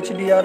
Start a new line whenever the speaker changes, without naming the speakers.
HDR